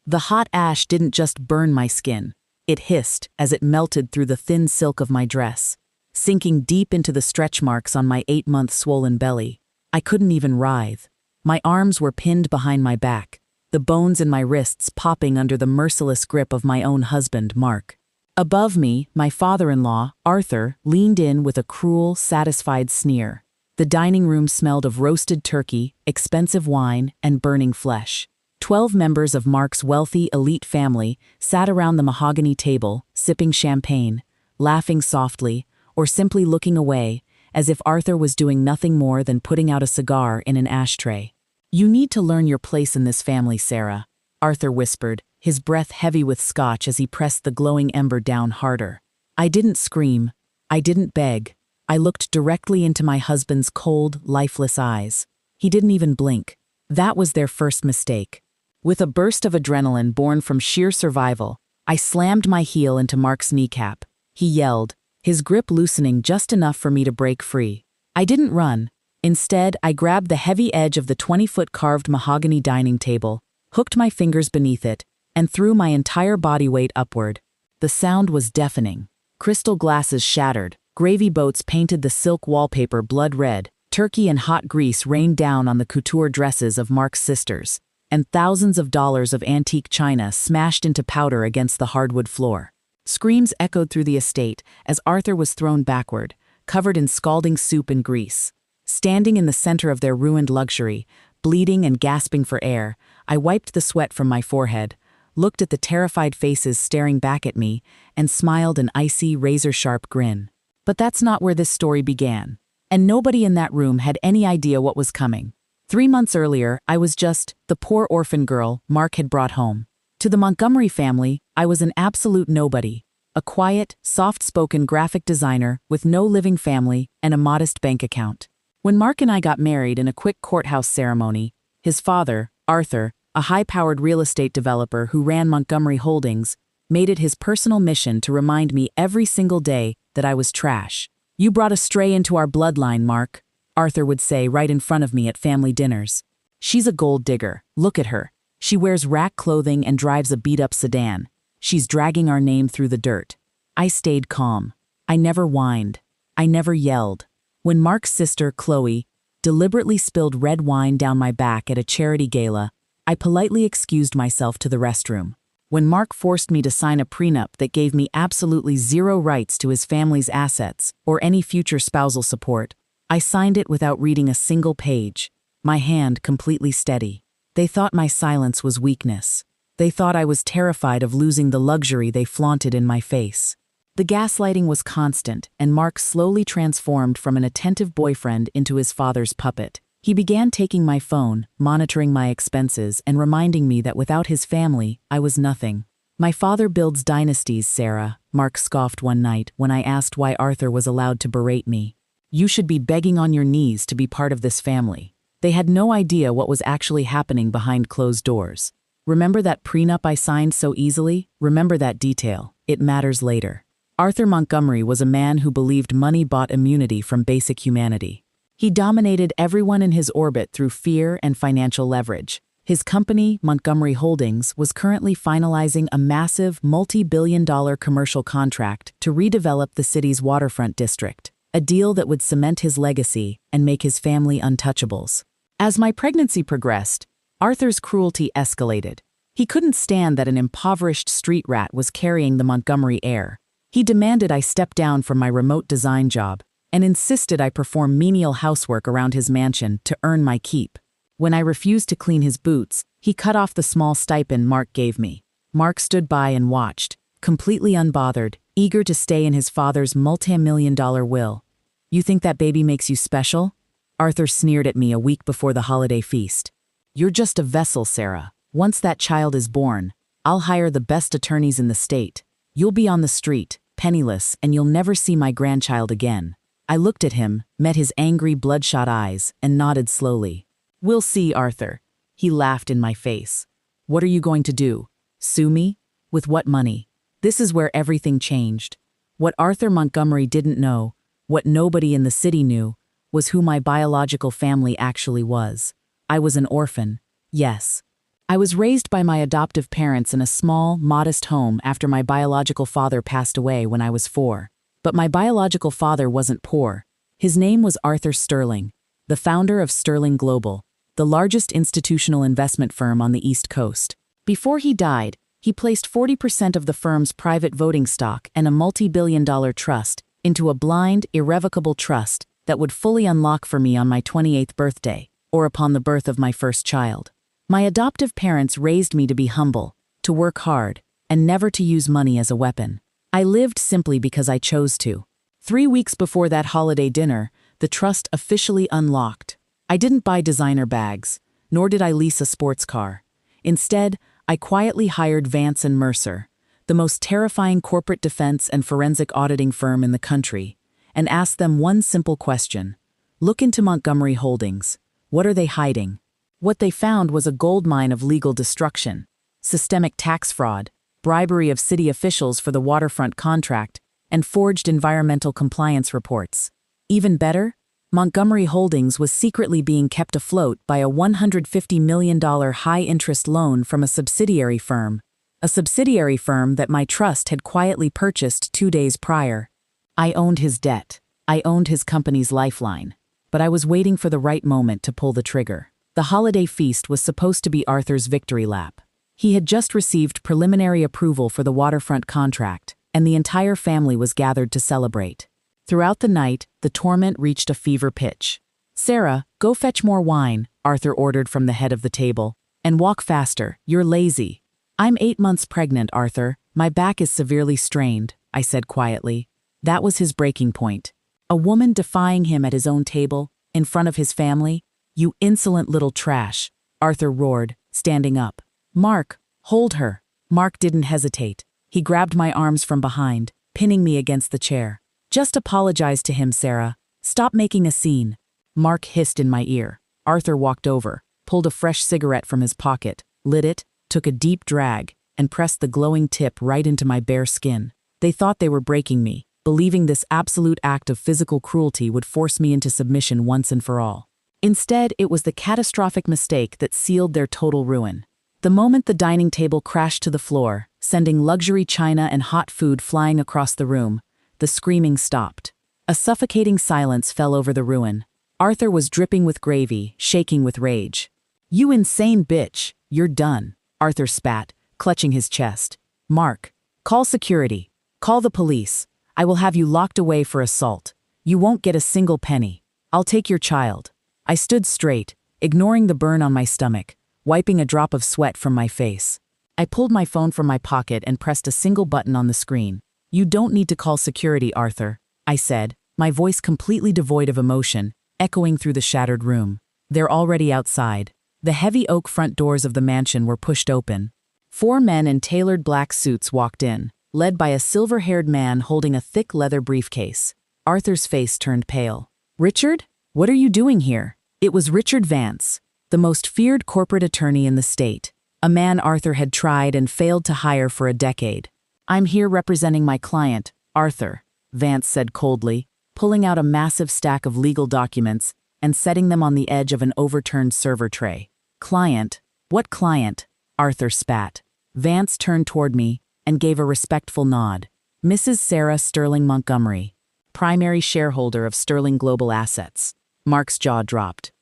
The hot ash didn't just burn my skin. It hissed as it melted through the thin silk of my dress, sinking deep into the stretch marks on my 8-month swollen belly. I couldn't even writhe. My arms were pinned behind my back, the bones in my wrists popping under the merciless grip of my own husband, Mark. Above me, my father-in-law, Arthur, leaned in with a cruel, satisfied sneer. The dining room smelled of roasted turkey, expensive wine, and burning flesh. 12 members of Mark's wealthy, elite family sat around the mahogany table, sipping champagne, laughing softly, or simply looking away, as if Arthur was doing nothing more than putting out a cigar in an ashtray. "You need to learn your place in this family, Sarah," Arthur whispered, his breath heavy with scotch as he pressed the glowing ember down harder. I didn't scream. I didn't beg. I looked directly into my husband's cold, lifeless eyes. He didn't even blink. That was their first mistake. With a burst of adrenaline born from sheer survival, I slammed my heel into Mark's kneecap. He yelled, his grip loosening just enough for me to break free. I didn't run. Instead, I grabbed the heavy edge of the 20-foot carved mahogany dining table, hooked my fingers beneath it, and threw my entire body weight upward. The sound was deafening. Crystal glasses shattered, gravy boats painted the silk wallpaper blood red, turkey and hot grease rained down on the couture dresses of Mark's sisters, and thousands of dollars of antique china smashed into powder against the hardwood floor. Screams echoed through the estate as Arthur was thrown backward, covered in scalding soup and grease. Standing in the center of their ruined luxury, bleeding and gasping for air, I wiped the sweat from my forehead, looked at the terrified faces staring back at me, and smiled an icy, razor-sharp grin. But that's not where this story began. And nobody in that room had any idea what was coming. 3 months earlier, I was just the poor orphan girl Mark had brought home. To the Montgomery family, I was an absolute nobody, a quiet, soft-spoken graphic designer with no living family and a modest bank account. When Mark and I got married in a quick courthouse ceremony, his father, Arthur, a high-powered real estate developer who ran Montgomery Holdings, made it his personal mission to remind me every single day that I was trash. "You brought a stray into our bloodline, Mark," Arthur would say right in front of me at family dinners. "She's a gold digger. Look at her. She wears rack clothing and drives a beat-up sedan. She's dragging our name through the dirt." I stayed calm. I never whined. I never yelled. When Mark's sister, Chloe, deliberately spilled red wine down my back at a charity gala, I politely excused myself to the restroom. When Mark forced me to sign a prenup that gave me absolutely zero rights to his family's assets or any future spousal support, I signed it without reading a single page, my hand completely steady. They thought my silence was weakness. They thought I was terrified of losing the luxury they flaunted in my face. The gaslighting was constant, and Mark slowly transformed from an attentive boyfriend into his father's puppet. He began taking my phone, monitoring my expenses, and reminding me that without his family, I was nothing. "My father builds dynasties, Sarah," Mark scoffed one night when I asked why Arthur was allowed to berate me. "You should be begging on your knees to be part of this family." They had no idea what was actually happening behind closed doors. Remember that prenup I signed so easily? Remember that detail. It matters later. Arthur Montgomery was a man who believed money bought immunity from basic humanity. He dominated everyone in his orbit through fear and financial leverage. His company, Montgomery Holdings, was currently finalizing a massive multi-billion-dollar commercial contract to redevelop the city's waterfront district, a deal that would cement his legacy and make his family untouchables. As my pregnancy progressed, Arthur's cruelty escalated. He couldn't stand that an impoverished street rat was carrying the Montgomery air. He demanded I step down from my remote design job and insisted I perform menial housework around his mansion to earn my keep. When I refused to clean his boots, he cut off the small stipend Mark gave me. Mark stood by and watched, completely unbothered, eager to stay in his father's multi-million-dollar will. "You think that baby makes you special?" Arthur sneered at me a week before the holiday feast. "You're just a vessel, Sarah. Once that child is born, I'll hire the best attorneys in the state. You'll be on the street, penniless, and you'll never see my grandchild again." I looked at him, met his angry, bloodshot eyes, and nodded slowly. "We'll see, Arthur." He laughed in my face. "What are you going to do? Sue me? With what money?" This is where everything changed. What Arthur Montgomery didn't know, what nobody in the city knew, was who my biological family actually was. I was an orphan, yes. I was raised by my adoptive parents in a small, modest home after my biological father passed away when I was 4. But my biological father wasn't poor. His name was Arthur Sterling, the founder of Sterling Global, the largest institutional investment firm on the East Coast. Before he died, he placed 40% of the firm's private voting stock and a multi-billion-dollar trust into a blind, irrevocable trust that would fully unlock for me on my 28th birthday, or upon the birth of my first child. My adoptive parents raised me to be humble, to work hard, and never to use money as a weapon. I lived simply because I chose to. 3 weeks before that holiday dinner, the trust officially unlocked. I didn't buy designer bags, nor did I lease a sports car. Instead, I quietly hired Vance and Mercer, the most terrifying corporate defense and forensic auditing firm in the country, and asked them one simple question. Look into Montgomery Holdings. What are they hiding? What they found was a goldmine of legal destruction, systemic tax fraud, bribery of city officials for the waterfront contract, and forged environmental compliance reports. Even better, Montgomery Holdings was secretly being kept afloat by a $150 million high-interest loan from a subsidiary firm that my trust had quietly purchased 2 days prior. I owned his debt. I owned his company's lifeline. But I was waiting for the right moment to pull the trigger. The holiday feast was supposed to be Arthur's victory lap. He had just received preliminary approval for the waterfront contract, and the entire family was gathered to celebrate. Throughout the night, the torment reached a fever pitch. "Sarah, go fetch more wine," Arthur ordered from the head of the table. "And walk faster, you're lazy." "I'm 8 months pregnant, Arthur. My back is severely strained," I said quietly. That was his breaking point. A woman defying him at his own table, in front of his family. "You insolent little trash," Arthur roared, standing up. "Mark, hold her." Mark didn't hesitate. He grabbed my arms from behind, pinning me against the chair. "Just apologize to him, Sarah. Stop making a scene." Mark hissed in my ear. Arthur walked over, pulled a fresh cigarette from his pocket, lit it, took a deep drag, and pressed the glowing tip right into my bare skin. They thought they were breaking me, believing this absolute act of physical cruelty would force me into submission once and for all. Instead, it was the catastrophic mistake that sealed their total ruin. The moment the dining table crashed to the floor, sending luxury china and hot food flying across the room, the screaming stopped. A suffocating silence fell over the ruin. Arthur was dripping with gravy, shaking with rage. "You insane bitch, you're done," Arthur spat, clutching his chest. "Mark, call security. Call the police. I will have you locked away for assault. You won't get a single penny. I'll take your child." I stood straight, ignoring the burn on my stomach, wiping a drop of sweat from my face. I pulled my phone from my pocket and pressed a single button on the screen. "You don't need to call security, Arthur," I said, my voice completely devoid of emotion, echoing through the shattered room. "They're already outside." The heavy oak front doors of the mansion were pushed open. 4 men in tailored black suits walked in, led by a silver-haired man holding a thick leather briefcase. Arthur's face turned pale. "Richard? What are you doing here?" It was Richard Vance, the most feared corporate attorney in the state, a man Arthur had tried and failed to hire for a decade. "I'm here representing my client, Arthur," Vance said coldly, pulling out a massive stack of legal documents and setting them on the edge of an overturned server tray. "Client? What client?" Arthur spat. Vance turned toward me and gave a respectful nod. "Mrs. Sarah Sterling Montgomery, primary shareholder of Sterling Global Assets." Mark's jaw dropped.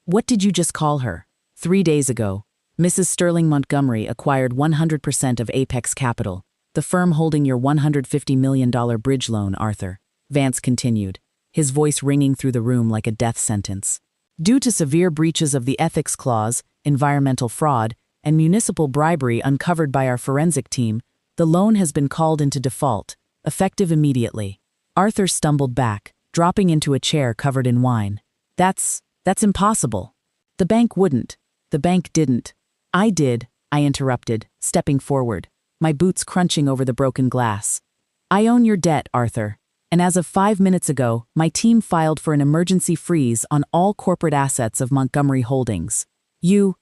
What did you just call her?" 3 days ago, Mrs. Sterling Montgomery acquired 100% of Apex Capital, the firm holding your $150 million bridge loan, Arthur," Vance continued, his voice ringing through the room like a death sentence. "Due to severe breaches of the ethics clause, environmental fraud, and municipal bribery uncovered by our forensic team, the loan has been called into default, effective immediately." Arthur stumbled back, dropping into a chair covered in wine. That's impossible." "The bank wouldn't. The bank didn't." "I did," I interrupted, stepping forward, my boots crunching over the broken glass. "I own your debt, Arthur, and as of 5 minutes ago, my team filed for an emergency freeze on all corporate assets of Montgomery Holdings." You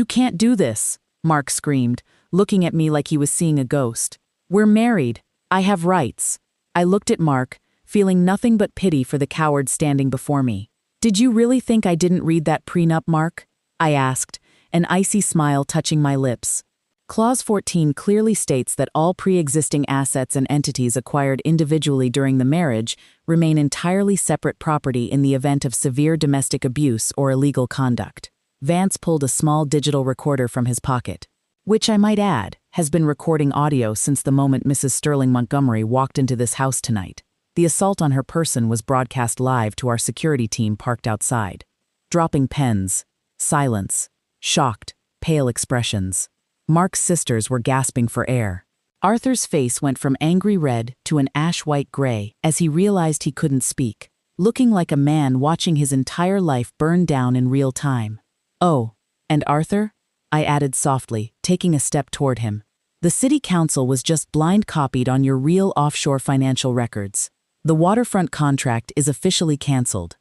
can't do this," Mark screamed, looking at me like he was seeing a ghost. "We're married. I have rights." I looked at Mark, feeling nothing but pity for the coward standing before me. "Did you really think I didn't read that prenup, Mark?" I asked, an icy smile touching my lips. Clause 14 clearly states that all pre-existing assets and entities acquired individually during the marriage remain entirely separate property in the event of severe domestic abuse or illegal conduct. Vance pulled a small digital recorder from his pocket, which, I might add, has been recording audio since the moment Mrs. Sterling Montgomery walked into this house tonight. The assault on her person was broadcast live to our security team parked outside. Dropping pens, silence, shocked, pale expressions. Mark's sisters were gasping for air. Arthur's face went from angry red to an ash-white gray as he realized he couldn't speak, looking like a man watching his entire life burn down in real time. "Oh, and Arthur?" I added softly, taking a step toward him. "The city council was just blind copied on your real offshore financial records. The waterfront contract is officially canceled."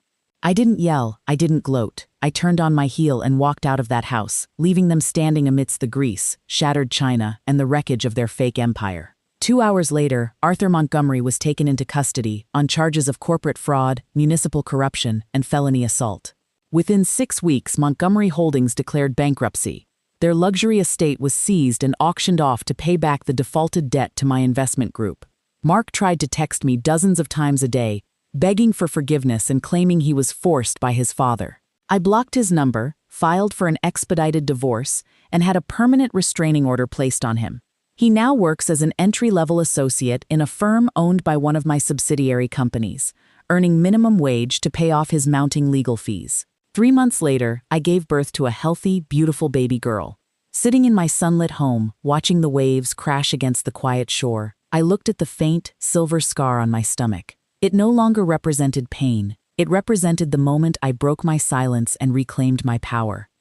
I didn't yell, I didn't gloat. I turned on my heel and walked out of that house, leaving them standing amidst the grease, shattered china, and the wreckage of their fake empire. 2 hours later, Arthur Montgomery was taken into custody on charges of corporate fraud, municipal corruption, and felony assault. Within 6 weeks, Montgomery Holdings declared bankruptcy. Their luxury estate was seized and auctioned off to pay back the defaulted debt to my investment group. Mark tried to text me dozens of times a day, begging for forgiveness and claiming he was forced by his father. I blocked his number, filed for an expedited divorce, and had a permanent restraining order placed on him. He now works as an entry-level associate in a firm owned by one of my subsidiary companies, earning minimum wage to pay off his mounting legal fees. 3 months later, I gave birth to a healthy, beautiful baby girl. Sitting in my sunlit home, watching the waves crash against the quiet shore, I looked at the faint, silver scar on my stomach. It no longer represented pain. It represented the moment I broke my silence and reclaimed my power.